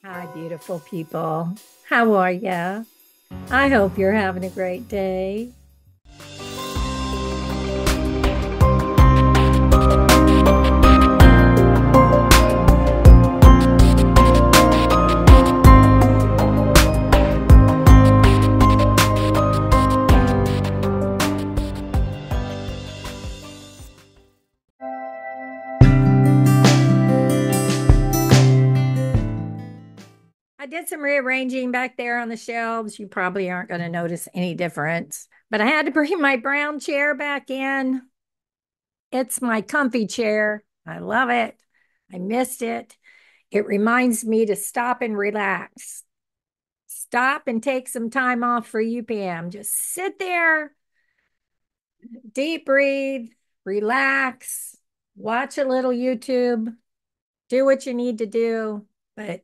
Hi, beautiful people. How are ya? I hope you're having a great day. I did some rearranging back there on the shelves. You probably aren't going to notice any difference, but I had to bring my brown chair back in. It's my comfy chair. I love it. I missed it. It reminds me to stop and relax. Stop and take some time off for you, Pam. Just sit there, deep breathe, relax, watch a little YouTube, do what you need to do. But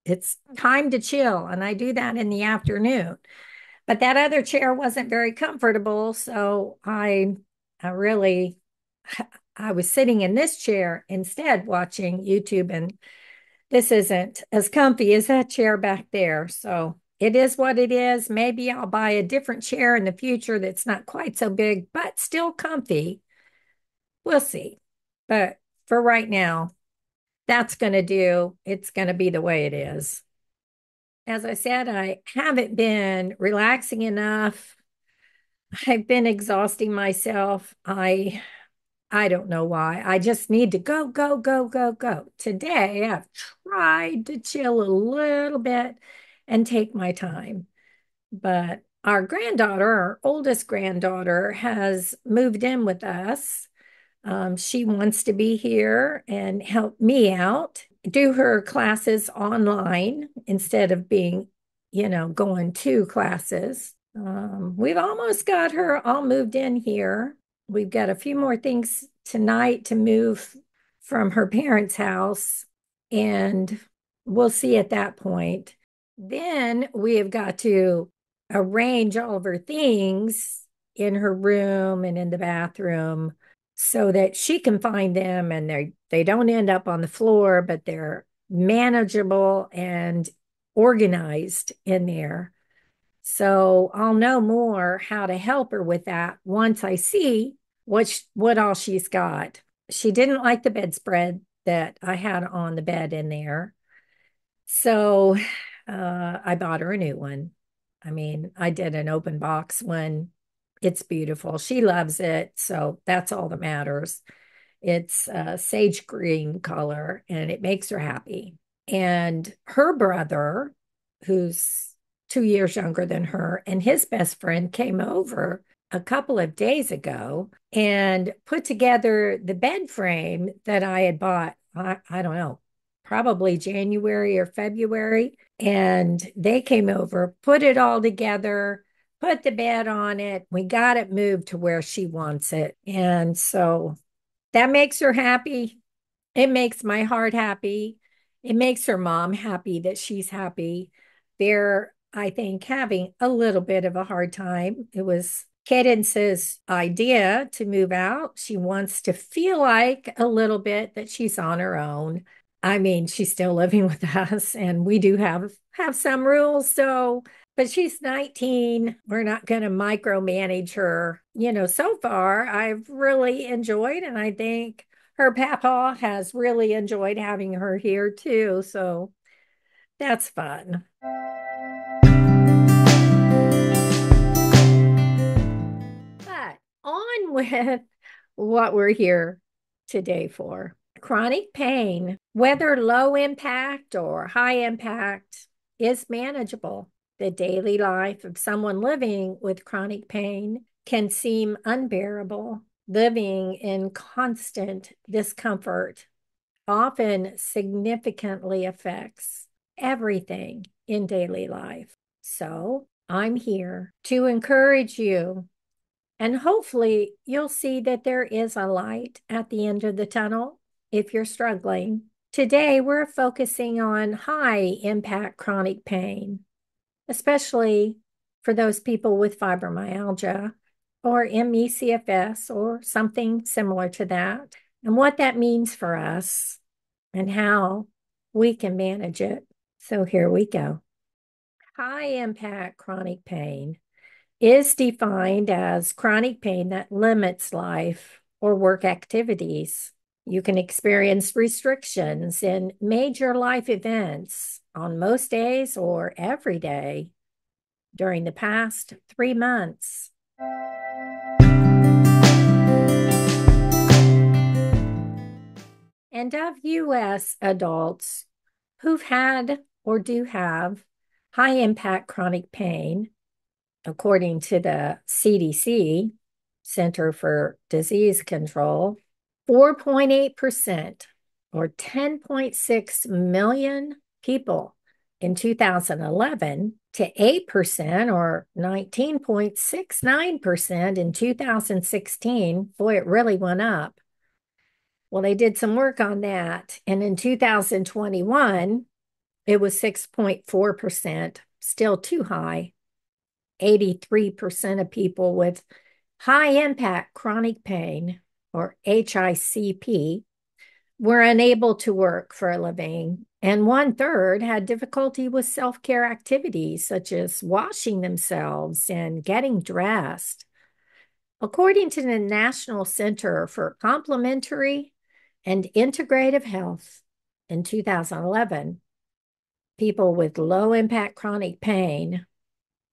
it's time to chill. And I do that in the afternoon. But that other chair wasn't very comfortable. So I really, I was sitting in this chair instead watching YouTube. And this isn't as comfy as that chair back there. So it is what it is. Maybe I'll buy a different chair in the future that's not quite so big, but still comfy. We'll see. But for right now, that's going to do. It's going to be the way it is. As I said, I haven't been relaxing enough. I've been exhausting myself. I don't know why. I just need to go, go, go, go, go. Today, I've tried to chill a little bit and take my time. But our granddaughter, our oldest granddaughter, has moved in with us. She wants to be here and help me out, do her classes online instead of being, going to classes. We've almost got her all moved in here. We've got a few more things tonight to move from her parents' house, and we'll see at that point. Then we have got to arrange all of her things in her room and in the bathroom so that she can find them and they don't end up on the floor, but they're manageable and organized in there. So I'll know more how to help her with that once I see what all she's got. She didn't like the bedspread that I had on the bed in there. So I bought her a new one. I mean, I did an open box one. It's beautiful. She loves it. So that's all that matters. It's sage green color and it makes her happy. And her brother, who's 2 years younger than her, and his best friend came over a couple of days ago and put together the bed frame that I had bought. I don't know, probably January or February. And they came over, put it all together, put the bed on it. We got it moved to where she wants it. And so that makes her happy. It makes my heart happy. It makes her mom happy that she's happy. They're, I think, having a little bit of a hard time. It was Cadence's idea to move out. She wants to feel like a little bit that she's on her own. I mean, she's still living with us, and we do have some rules. So, but she's 19. We're not going to micromanage her. So far, I've really enjoyed, and I think her papa has really enjoyed having her here too. So that's fun. But on with what we're here today for. Chronic pain, whether low impact or high impact, is manageable. The daily life of someone living with chronic pain can seem unbearable. Living in constant discomfort often significantly affects everything in daily life. So I'm here to encourage you, and hopefully you'll see that there is a light at the end of the tunnel if you're struggling. Today, we're focusing on high impact chronic pain, especially for those people with fibromyalgia or ME/CFS or something similar to that, and what that means for us and how we can manage it. So here we go. High impact chronic pain is defined as chronic pain that limits life or work activities. You can experience restrictions in major life events on most days or every day during the past 3 months. And of US adults who've had or do have high impact chronic pain, according to the CDC, Center for Disease Control, 4.8% or 10.6 million people in 2011 to 8% or 19.69% in 2016. Boy, it really went up. Well, they did some work on that. And in 2021, it was 6.4%, still too high. 83% of people with high impact chronic pain, or HICP, were unable to work for a living. And 1/3 had difficulty with self care activities such as washing themselves and getting dressed. According to the National Center for Complementary and Integrative Health in 2011, people with low impact chronic pain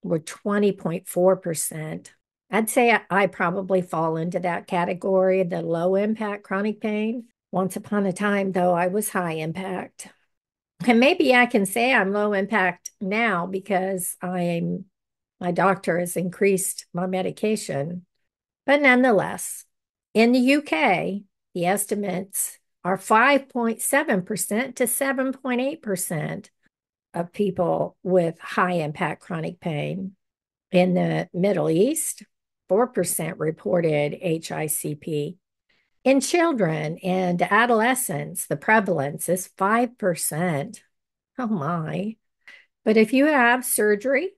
were 20.4%. I'd say I probably fall into that category, the low impact chronic pain. Once upon a time, though, I was high impact. And maybe I can say I'm low impact now because my doctor has increased my medication. But nonetheless, in the UK, the estimates are 5.7% to 7.8% of people with high impact chronic pain. In the Middle East, 4% reported HICP. In children and adolescents, the prevalence is 5%. Oh my. But if you have surgery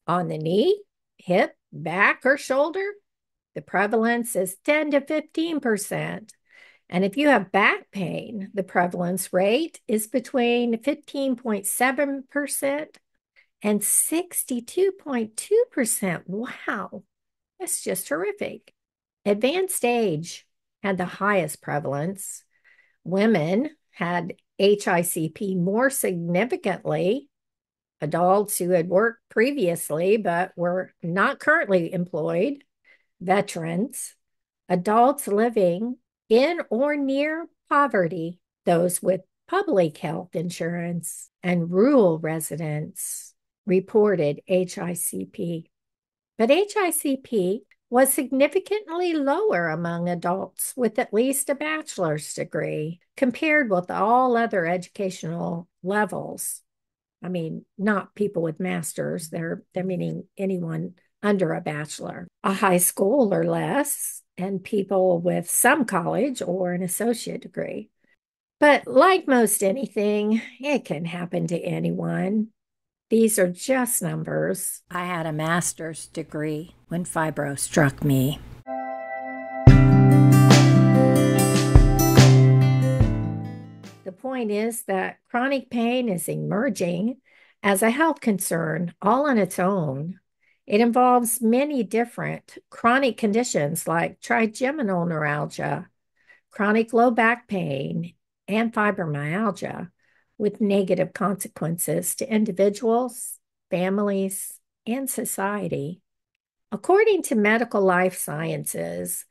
on the knee, hip, back, or shoulder, the prevalence is 10 to 15%. And if you have back pain, the prevalence rate is between 15.7% and 62.2%. Wow, that's just horrific. Advanced age had the highest prevalence. Women had HICP more significantly. Adults who had worked previously but were not currently employed, veterans, adults living in or near poverty, those with public health insurance, and rural residents reported HICP. But HICP was significantly lower among adults with at least a bachelor's degree compared with all other educational levels. I mean, not people with masters, they're meaning anyone under a bachelor, a high school or less, and people with some college or an associate degree. But like most anything, it can happen to anyone. These are just numbers. I had a master's degree when fibro struck me. The point is that chronic pain is emerging as a health concern all on its own. It involves many different chronic conditions like trigeminal neuralgia, chronic low back pain, and fibromyalgia, with negative consequences to individuals, families, and society. According to Medical Life Sciences,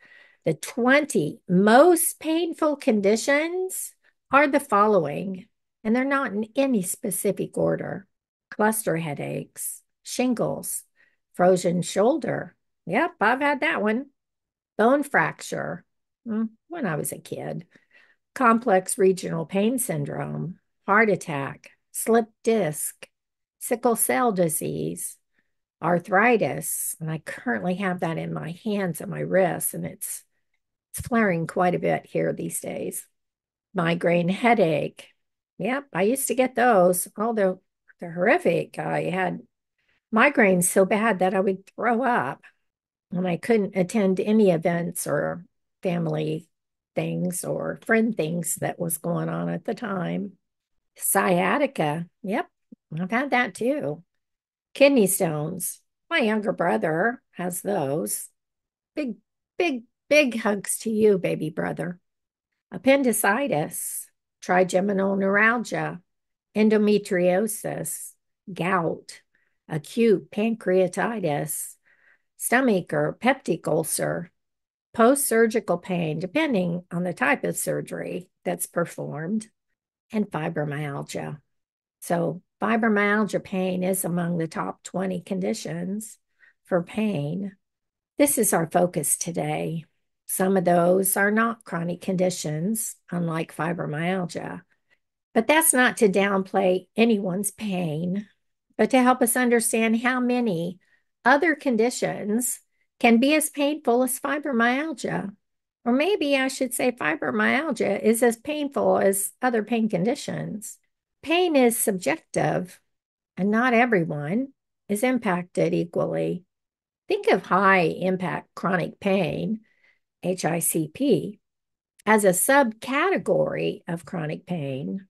the 20 most painful conditions are the following, and they're not in any specific order: cluster headaches, shingles, frozen shoulder. Yep, I've had that one. Bone fracture, when I was a kid. Complex regional pain syndrome, heart attack, slip disc, sickle cell disease, arthritis. And I currently have that in my hands and my wrists, and it's flaring quite a bit here these days. Migraine headache. Yep, I used to get those. Oh, they're horrific. I had migraines so bad that I would throw up, and I couldn't attend any events or family things or friend things that was going on at the time. Sciatica. Yep, I've had that too. Kidney stones. My younger brother has those. Big, big hugs to you, baby brother. Appendicitis, trigeminal neuralgia, endometriosis, gout, acute pancreatitis, stomach or peptic ulcer, post surgical pain, depending on the type of surgery that's performed, and fibromyalgia. So, fibromyalgia pain is among the top 20 conditions for pain. This is our focus today. Some of those are not chronic conditions, unlike fibromyalgia. But that's not to downplay anyone's pain, but to help us understand how many other conditions can be as painful as fibromyalgia. Or maybe I should say fibromyalgia is as painful as other pain conditions. Pain is subjective, and not everyone is impacted equally. Think of high impact chronic pain, HICP, as a subcategory of chronic pain.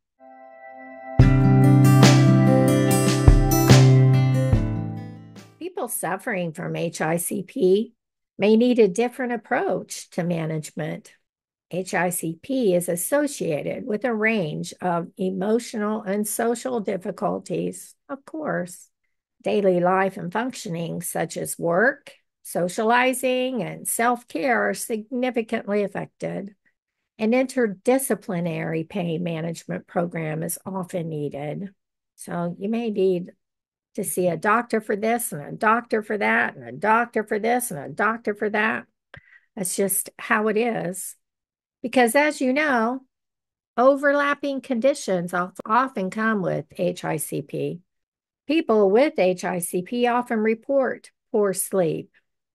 People suffering from HICP may need a different approach to management. HICP is associated with a range of emotional and social difficulties, of course. Daily life and functioning, such as work, socializing, and self care, are significantly affected. An interdisciplinary pain management program is often needed. So you may need to see a doctor for this and a doctor for that and a doctor for this and a doctor for that. That's just how it is. Because as you know, overlapping conditions often come with HICP. People with HICP often report poor sleep,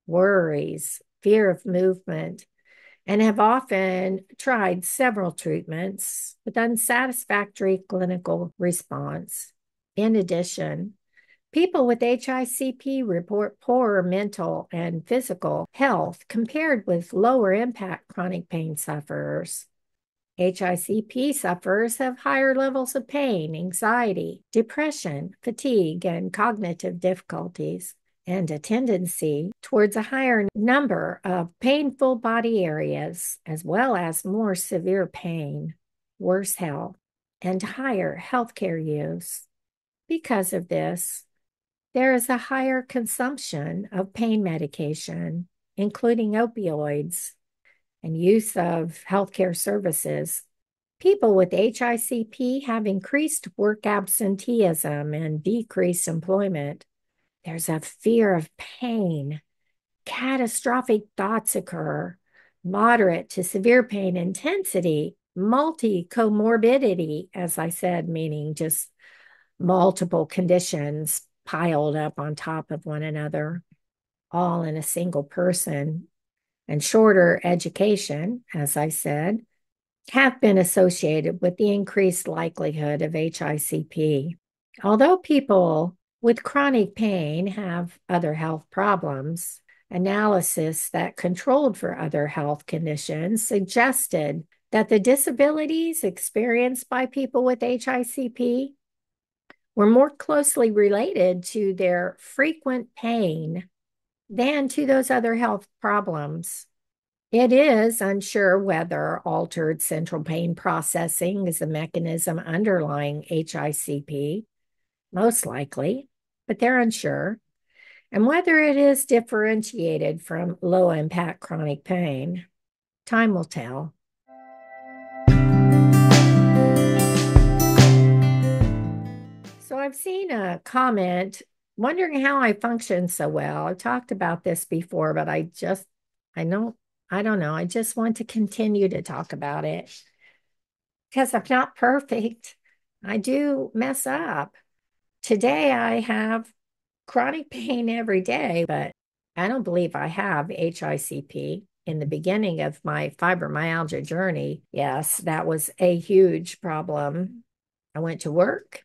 worries, fear of movement, and have often tried several treatments with unsatisfactory clinical response. In addition, people with HICP report poorer mental and physical health compared with lower impact chronic pain sufferers. HICP sufferers have higher levels of pain, anxiety, depression, fatigue, and cognitive difficulties, and a tendency towards a higher number of painful body areas, as well as more severe pain, worse health, and higher healthcare use. Because of this, there is a higher consumption of pain medication, including opioids, and use of healthcare services. People with HICP have increased work absenteeism and decreased employment. There's a fear of pain. Catastrophic thoughts occur. Moderate to severe pain intensity, multi comorbidity, as I said, meaning just multiple conditions piled up on top of one another, all in a single person, and shorter education, as I said, have been associated with the increased likelihood of HICP. Although people with chronic pain have other health problems, analysis that controlled for other health conditions suggested that the disabilities experienced by people with HICP were more closely related to their frequent pain than to those other health problems. It is unsure whether altered central pain processing is the mechanism underlying HICP, most likely, but they're unsure, and whether it is differentiated from low impact chronic pain. Time will tell. So I've seen a comment wondering how I function so well. I've talked about this before, but I know, I don't know. I just want to continue to talk about it because I'm not perfect. I do mess up. Today I have chronic pain every day, but I don't believe I have HICP. In the beginning of my fibromyalgia journey, yes, that was a huge problem. I went to work,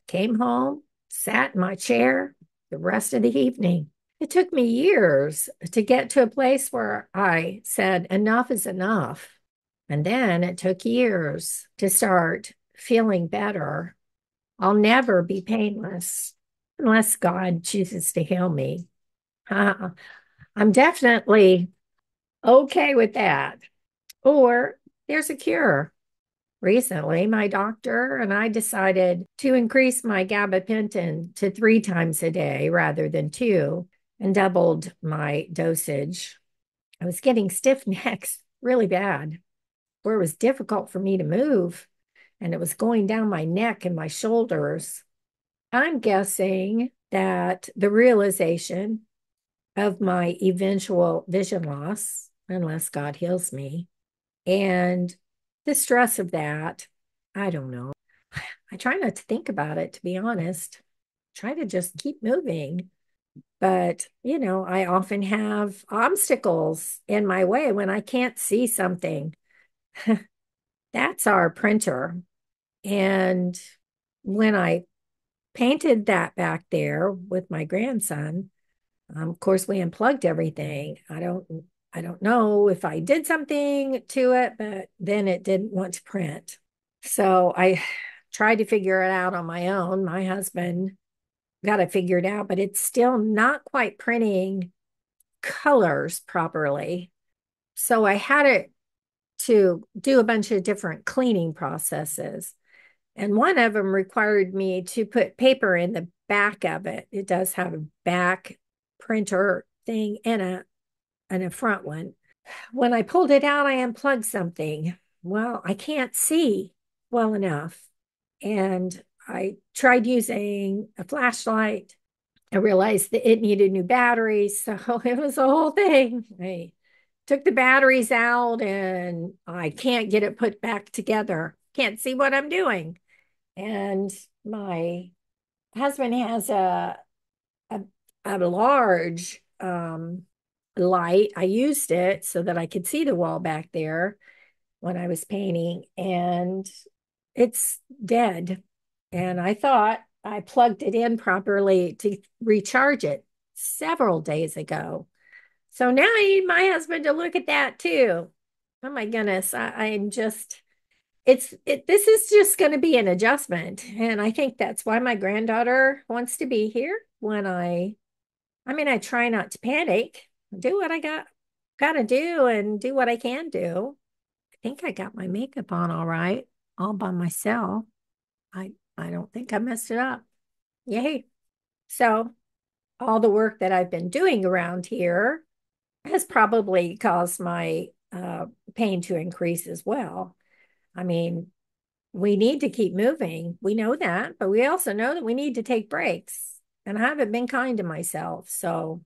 came home, sat in my chair the rest of the evening. It took me years to get to a place where I said, enough is enough. And then it took years to start feeling better. I'll never be painless unless God chooses to heal me. Uh, I'm definitely okay with that. Or there's a cure. Recently, my doctor and I decided to increase my gabapentin to 3 times a day rather than two and doubled my dosage. I was getting stiff necks really bad, where it was difficult for me to move, and it was going down my neck and my shoulders. I'm guessing that the realization of my eventual vision loss, unless God heals me, and the stress of that, I don't know. I try not to think about it, to be honest. Try to just keep moving. But, I often have obstacles in my way when I can't see something. That's our printer. And when I painted that back there with my grandson, of course, we unplugged everything. I don't know if I did something to it, but then it didn't want to print. So I tried to figure it out on my own. My husband got it figured out, but it's still not quite printing colors properly. So I had it to do a bunch of different cleaning processes. And one of them required me to put paper in the back of it. It does have a back printer thing and a front one. When I pulled it out, I unplugged something. Well, I can't see well enough. And I tried using a flashlight. I realized that it needed new batteries. So it was a whole thing. I took the batteries out and I can't get it put back together. Can't see what I'm doing. And my husband has a, a large light. I used it so that I could see the wall back there when I was painting, and it's dead. And I thought I plugged it in properly to recharge it several days ago. So now I need my husband to look at that too. Oh my goodness. I'm just, this is just going to be an adjustment. And I think that's why my granddaughter wants to be here when I try not to panic, do what I got to do and do what I can do. I think I got my makeup on all right, all by myself. I don't think I messed it up. Yay. So all the work that I've been doing around here has probably caused my pain to increase as well. I mean, we need to keep moving. We know that, but we also know that we need to take breaks. And I haven't been kind to myself. So,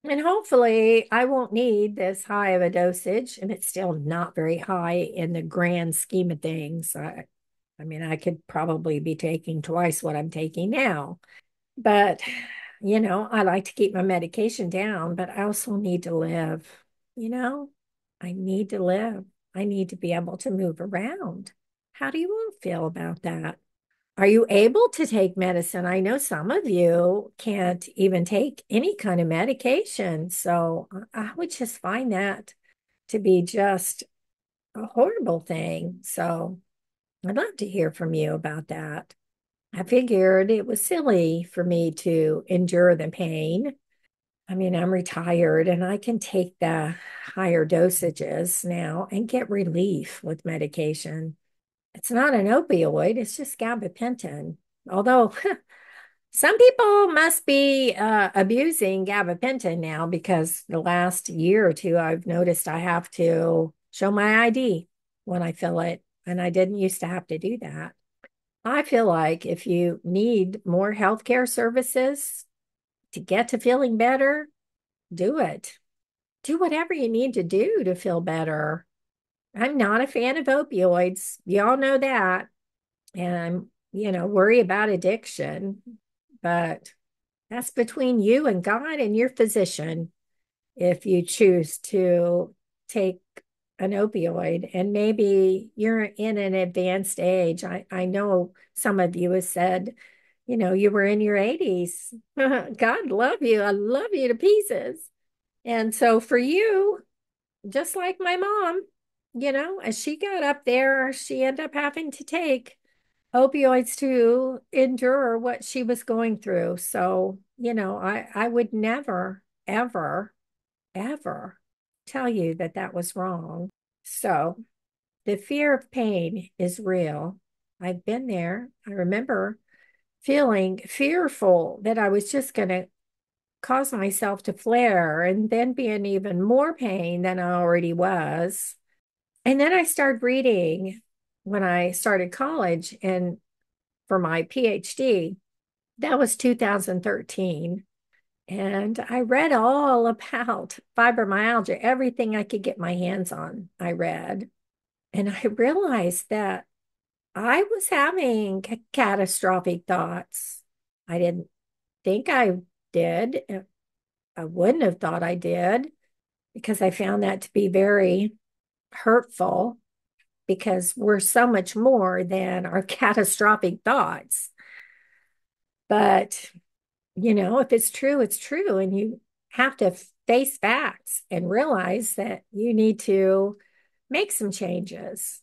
and hopefully I won't need this high of a dosage. And it's still not very high in the grand scheme of things. I could probably be taking twice what I'm taking now. But, I like to keep my medication down, but I also need to live. You know, I need to live. I need to be able to move around. How do you all feel about that? Are you able to take medicine? I know some of you can't even take any kind of medication. So I would just find that to be just a horrible thing. So I'd love to hear from you about that. I figured it was silly for me to endure the pain. I'm retired and I can take the higher dosages now and get relief with medication. It's not an opioid, it's just gabapentin. Although some people must be abusing gabapentin now because the last year or two, I've noticed I have to show my ID when I fill it. And I didn't used to have to do that. I feel like if you need more healthcare services to get to feeling better, do it. Do whatever you need to do to feel better. I'm not a fan of opioids. Y'all know that. And worry about addiction. But that's between you and God and your physician if you choose to take an opioid. And maybe you're in an advanced age. I know some of you have said, you were in your 80s. God love you. I love you to pieces. And so for you, just like my mom, as she got up there, she ended up having to take opioids to endure what she was going through. So, I would never, ever, ever tell you that that was wrong. So, the fear of pain is real. I've been there. I remember feeling fearful that I was just going to cause myself to flare and then be in even more pain than I already was. And then I started reading when I started college and for my PhD. That was 2013. And I read all about fibromyalgia, everything I could get my hands on, I read. And I realized that I was having catastrophic thoughts. I didn't think I did. I wouldn't have thought I did because I found that to be very hurtful because we're so much more than our catastrophic thoughts. But, if it's true, it's true. And you have to face facts and realize that you need to make some changes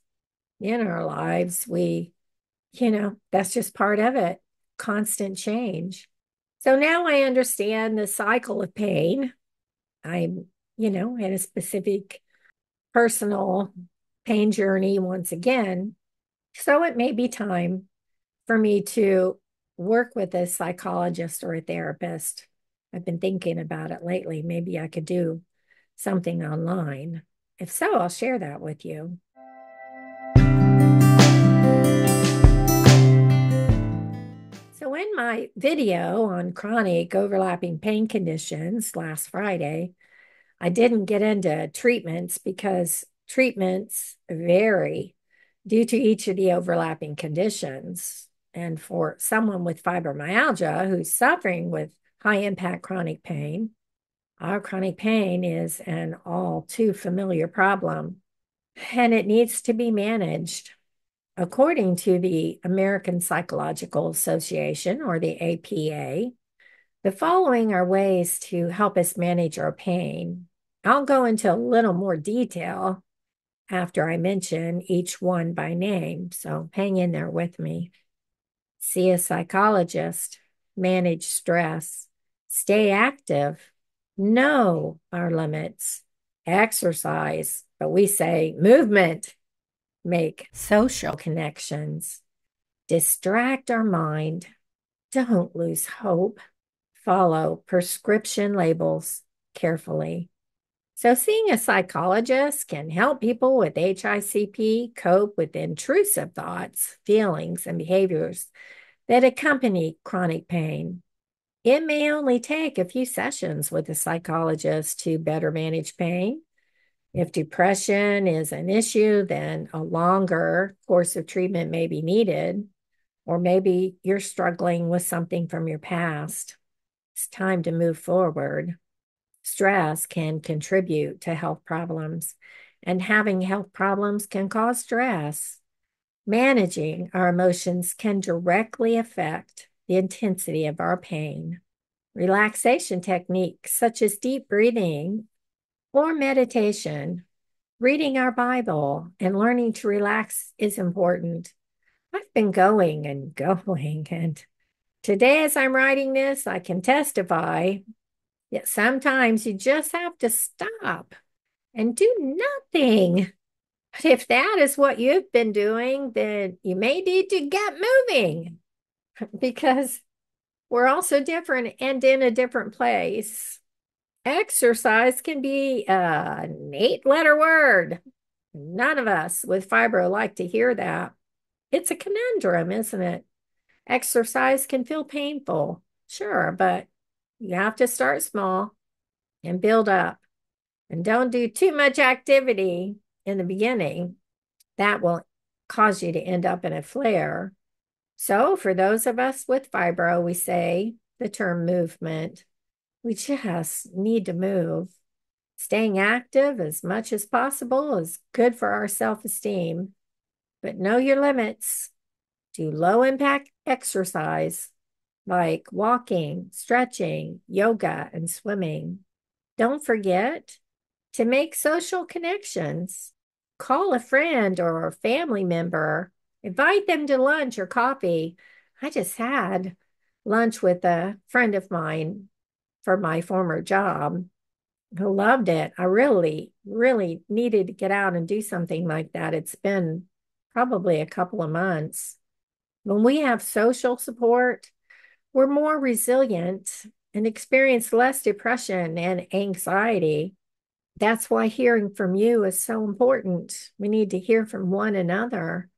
in our lives. That's just part of it, constant change. So now I understand the cycle of pain. I'm, in a specific personal pain journey once again. So it may be time for me to work with a psychologist or a therapist. I've been thinking about it lately. Maybe I could do something online. If so, I'll share that with you. So, in my video on chronic overlapping pain conditions last Friday, I didn't get into treatments because treatments vary due to each of the overlapping conditions. And for someone with fibromyalgia who's suffering with high impact chronic pain, our chronic pain is an all too familiar problem, and it needs to be managed. According to the American Psychological Association, or the APA, the following are ways to help us manage our pain. I'll go into a little more detail after I mention each one by name, so hang in there with me. See a psychologist, manage stress, stay active, know our limits, exercise, but we say movement, make social connections, distract our mind, don't lose hope, follow prescription labels carefully. So, seeing a psychologist can help people with HICP cope with intrusive thoughts, feelings, and behaviors that accompany chronic pain. It may only take a few sessions with a psychologist to better manage pain. If depression is an issue, then a longer course of treatment may be needed, or maybe you're struggling with something from your past. It's time to move forward. Stress can contribute to health problems, and having health problems can cause stress. Managing our emotions can directly affect the intensity of our pain. Relaxation techniques such as deep breathing or meditation, reading our Bible, and learning to relax is important. I've been going and going, and today, as I'm writing this, I can testify that sometimes you just have to stop and do nothing. But if that is what you've been doing, then you may need to get moving because we're also different and in a different place. Exercise can be an 8-letter word. None of us with fibro like to hear that. It's a conundrum, isn't it? Exercise can feel painful, sure, but you have to start small and build up. And don't do too much activity in the beginning. That will cause you to end up in a flare. So, for those of us with fibro, we say the term movement. We just need to move. Staying active as much as possible is good for our self-esteem, but know your limits. Do low impact exercise like walking, stretching, yoga, and swimming. Don't forget to make social connections. Call a friend or a family member Invite them to lunch or coffee. I just had lunch with a friend of mine for my former job who loved it. I really, really needed to get out and do something like that. It's been probably a couple of months. When we have social support, we're more resilient and experience less depression and anxiety. That's why hearing from you is so important. We need to hear from one another,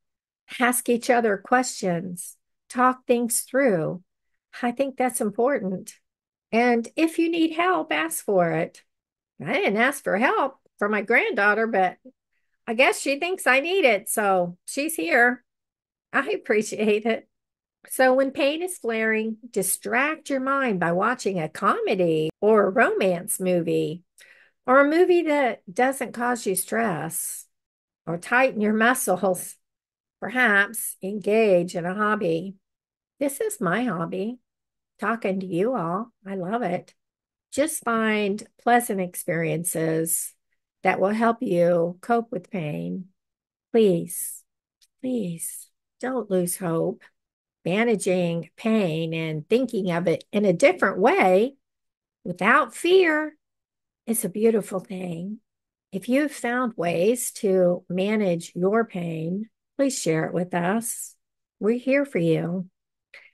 ask each other questions, talk things through. I think that's important. And if you need help, ask for it. I didn't ask for help for my granddaughter, but I guess she thinks I need it. So she's here. I appreciate it. So when pain is flaring, distract your mind by watching a comedy or a romance movie or a movie that doesn't cause you stress, or tighten your muscles. Perhaps engage in a hobby. This is my hobby, talking to you all. I love it. Just find pleasant experiences that will help you cope with pain. Please, please don't lose hope. Managing pain and thinking of it in a different way without fear is a beautiful thing. If you've found ways to manage your pain, please share it with us. We're here for you.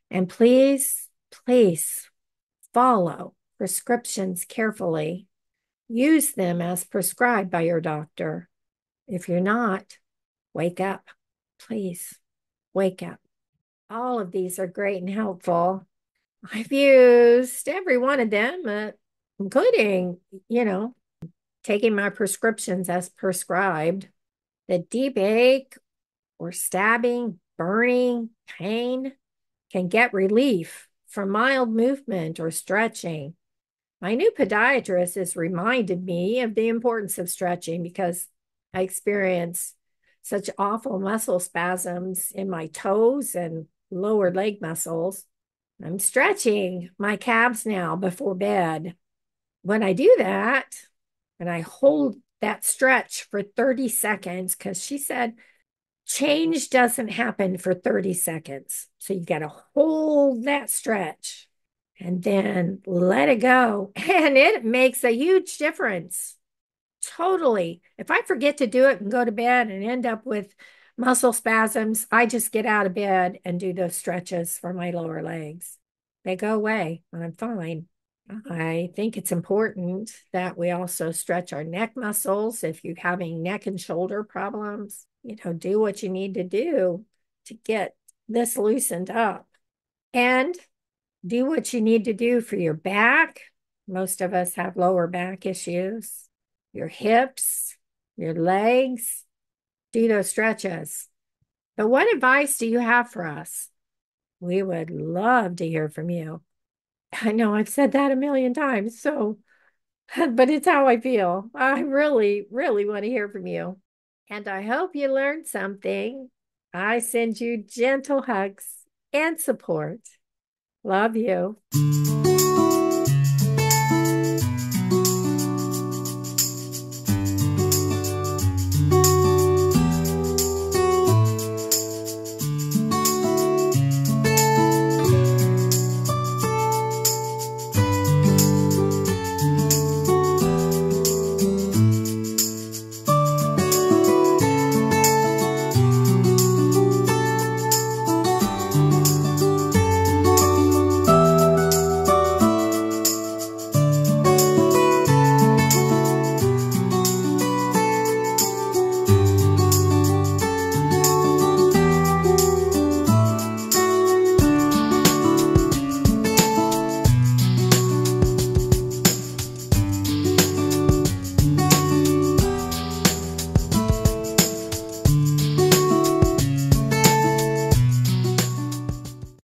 And please, please follow prescriptions carefully. Use them as prescribed by your doctor. If you're not, wake up. Please wake up. All of these are great and helpful. I've used every one of them, including, taking my prescriptions as prescribed. The deep ache or stabbing, burning, pain can get relief from mild movement or stretching. My new podiatrist has reminded me of the importance of stretching because I experience such awful muscle spasms in my toes and lower leg muscles. I'm stretching my calves now before bed. When I do that, and I hold that stretch for 30 seconds, because she said change doesn't happen for 30 seconds. So you got to hold that stretch and then let it go. And it makes a huge difference. Totally. If I forget to do it and go to bed and end up with muscle spasms, I just get out of bed and do those stretches for my lower legs. They go away and I'm fine. I think it's important that we also stretch our neck muscles. If you're having neck and shoulder problems, do what you need to do to get this loosened up. And do what you need to do for your back. Most of us have lower back issues. Your hips, your legs, do those stretches. But what advice do you have for us? We would love to hear from you. I know I've said that a million times, but it's how I feel. I really, really want to hear from you. And I hope you learned something. I send you gentle hugs and support. Love you.